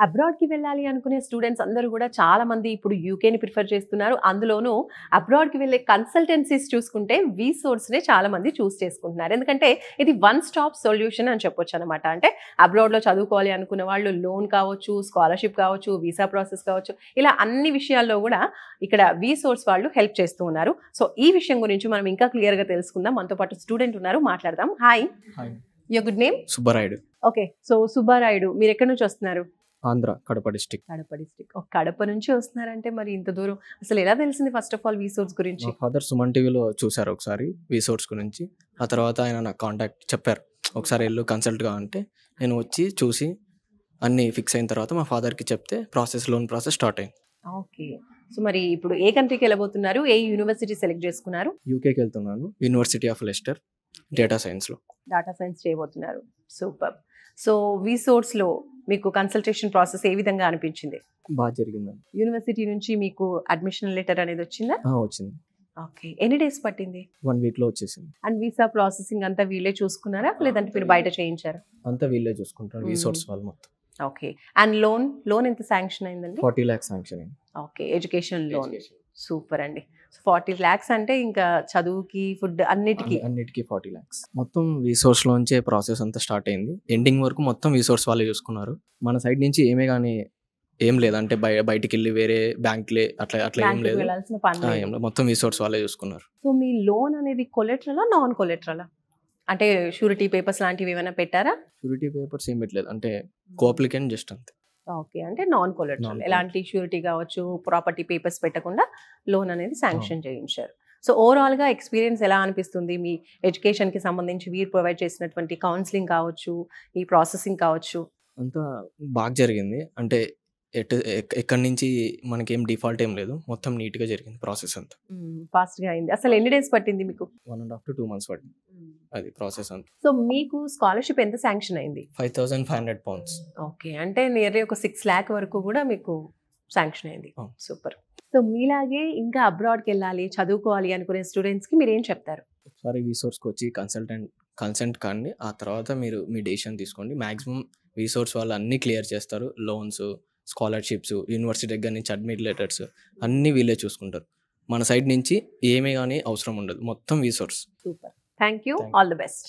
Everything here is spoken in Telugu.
అబ్రాడ్‌కి వెళ్ళాలి అనుకునే స్టూడెంట్స్ అందరూ గూడా చాలా మంది ఇప్పుడు యూకేని ప్రిఫర్ చేస్తున్నారు. అందులోనూ అబ్రాడ్‌కి వెళ్ళే కన్సల్టెన్సీస్ చూసుకుంటే వీసోర్స్‌నే చాలా మంది చూస్ చేసుకుంటున్నారు. ఎందుకంటే ఇది వన్ స్టాప్ సొల్యూషన్ అని చెప్పొచ్చనమాట. అంటే అబ్రాడ్‌లో చదువుకోవాలి అనుకున్న వాళ్ళు లోన్ కావచ్చు, స్కాలర్‌షిప్ కావచ్చు, వీసా ప్రాసెస్ కావచ్చు, ఇలా అన్ని విషయాల్లో గూడా ఇక్కడ వీసోర్స్ వాళ్ళు హెల్ప్ చేస్తూ ఉన్నారు. సో, ఈ విషయం గురించి మనం ఇంకా క్లియర్‌గా తెలుసుకుందాం. మనతో పాటు స్టూడెంట్ ఉన్నారు, మాట్లాడదాం. Hi. Hi. Your good name? Subbarayudu. Okay. So, Subbarayudu మీరెక్కడి నుంచి వస్తున్నారు? ఆంధ్ర కడప డిస్ట్రిక్ట్. కడప డిస్ట్రిక్ట్. కడప నుంచి వస్తున్నారంటే మరి ఇంత దూరం అసలు ఎలా తెలిసింది ఫస్ట్ ఆఫ్ ఆల్ వీసోర్స్ గురించి? మా ఫాదర్ సుమన్ టీవీలో చూశారు ఒకసారి వీసోర్స్ గురించి. ఆ తర్వాత ఆయన నాకు కాంటాక్ట్ చెప్పారు, ఒకసారి వెళ్ళు కన్సల్ట్గా అంటే నేను వచ్చి చూసి అన్నీ ఫిక్స్ అయిన తర్వాత మా ఫాదర్కి చెప్తే లోన్ ప్రాసెస్ స్టార్ట్ అయింది. ఓకే. సో మరి ఇప్పుడు ఏ కంట్రీకి వెళ్ళబోతున్నారు? ఏ యూనివర్సిటీ సెలెక్ట్ చేసుకున్నారు? యూకేకి వెళ్తున్నాను, యూనివర్సిటీ ఆఫ్ లెస్టర్ డేటా సైన్స్లో. డాటా సైన్స్ చేయబోతున్నారు. సూపర్. సో వీసోర్స్లో మీకు కన్సల్టేషన్ ప్రాసెస్ ఏ విధంగా అనిపించింది? బాగా జరిగిందండి. యూనివర్సిటీ నుంచి మీకు అడ్మిషన్ లెటర్ అనేది వచ్చిందా? వచ్చింది. ఓకే. ఎన్ని డేస్ పట్టింది? 1 వీక్లో వచ్చేసింది. అండ్ వీసా ప్రాసెసింగ్ అంతా వీళ్ళే చూసుకున్నారా లేదంటే మీరు బయట చేయించారా? అంతా వీళ్ళే చూసుకుంటారు, వీసోర్స్ వాళ్ళు మొత్తం. ఓకే. అండ్ లోన్ ఎంత శాంక్షన్ అయిందండి? 40 lakhs శాంక్షన్ అయింది. ఓకే. Education loan. సూపర్ అండి. 40 lakhs అంటే ఇంకా చదువుకి ఫుడ్ అన్నిటికీ 40 lakhs. మొత్తం వీసోర్స్ లోంచే ప్రాసెస్ అంతా స్టార్ట్ అయింది. ఎండింగ్ వరకు మొత్తం వీసోర్స్ వాళ్ళే చూసుకున్నారు. మన సైడ్ నుంచి కానీ ఏం లేదు, అంటే బయటికి వెళ్ళి వేరే బ్యాంక్లే అట్లా ఏం లేదు, వెళ్ళాల్సిన పని లేదు. మొత్తం వీసోర్స్ వాళ్ళే చూసుకున్నారు. సో మీ లోన్ అనేది కొలెటరలా నాన్ కొలెటరలా? అంటే షూరిటీ పేపర్స్ లాంటివి ఏమైనా పెట్టారా? షూరిటీ పేపర్స్ ఏం పెట్టలేదు, అంటే కోఅప్లికెంట్ జస్ట్ అంతే. ఓకే. అంటే నాన్ కొలెటరల్, ఎలాంటి షూరిటీ కావచ్చు, ప్రాపర్టీ పేపర్స్ పెట్టకుండా లోన్ అనేది శాంక్షన్ చేయించారు. సో ఓవరాల్గా ఎక్స్పీరియన్స్ ఎలా అనిపిస్తుంది? మీ ఎడ్యుకేషన్కి సంబంధించి వీరు ప్రొవైడ్ చేసినటువంటి కౌన్సిలింగ్ కావచ్చు, ఈ ప్రాసెసింగ్ కావచ్చు? అంతా బాగా జరిగింది. అంటే ఎక్కడి నుంచి మనకేం డిఫాల్ట్ ఏం లేదు, మొత్తం నీట్గా జరిగింది ప్రాసెస్ అంతా. ఫాస్ట్గా అయింది. అసలు ఎన్ని డేస్ పట్టింది మీకు? 1.5 to 2 months పట్టింది అది ప్రాసెస్ అంతా. సో మీకు స్కాలర్షిప్ ఎంత శాంక్షన్ అయింది? 5,500 pounds. ఓకే. అంటే నియర్లీ ఒక 6 lakh వరకు కూడా మీకు శాంక్షన్ అయింది. సూపర్. సో మీలాగే ఇంకా అబ్రాడ్కి వెళ్ళాలి, చదువుకోవాలి అనుకునే స్టూడెంట్స్కి మీరు ఏం చెప్తారు? ఒకసారి వీసోర్స్కి వచ్చి కన్సల్ట్ కానీ ఆ తర్వాత మీరు మీ డెసిషన్ తీసుకోండి. మ్యాక్సిమం వీసోర్స్ వాళ్ళు అన్నీ క్లియర్ చేస్తారు. లోన్స్, స్కాలర్షిప్స్, యూనివర్సిటీ దగ్గర నుంచి అడ్మిట్ లెటర్స్ అన్నీ వీళ్ళే చూసుకుంటారు. మన సైడ్ నుంచి ఏమీ కానీ అవసరం ఉండదు, మొత్తం వీసోర్స్. Super. Thank you. All the best.